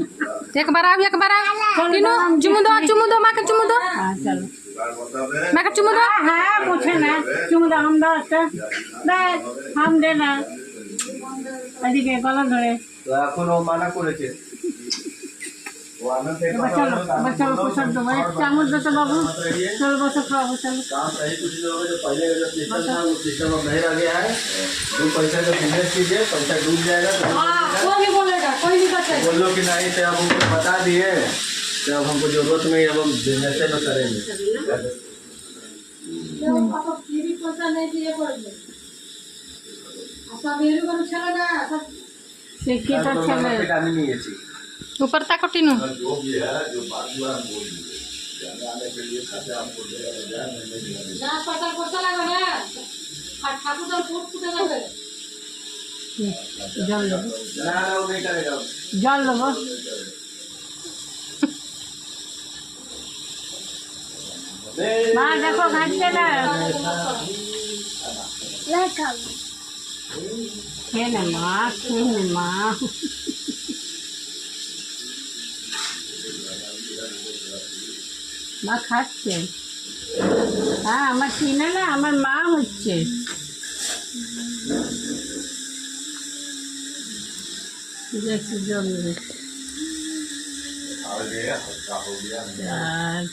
एक बार आओ, एक बार आओ। टीनू चुमू दो माँ के चुमू दो। हाँ चलो। माँ के चुमू दो। हाँ पूछे ना चुम दो हम दो हम दे ना এদিকে গলা ধরে তো এখন ও মানা করেছে ও আনন্দ থেকে बच्चा को पोषण दो एक चामच दो तो बाबू चलो बस खाओ चलो काम सही कुछ नहीं होगा जो पहले का जो सिस्टम था वो सिस्टम अब नहीं रह गया है जो पैसा का बिजनेस कीजिए पैसा डूब जाएगा तो वो नहीं बोलेगा कोई नहीं बचेगा बोल लो कि नहीं तो अब हमको बता दिए तो अब हमको जरूरत नहीं अब हम बिजनेस में करेंगे শিক্ষিত ছেলে আমি নিয়েছি ऊपर ताको टीनू। जो भी है जो बात हुआ हम बोल दिए जाने आने के लिए खाते आपको জল দেবো ना वो नहीं करेगा জল দেবো মা দেখো ঘাটছে না খেয়ে নে মা খেয়ে নে মা মা খাচ্ছে হ্যাঁ আমার চিনে না আমার মা হচ্ছে একটু জল हो गया हो गया আর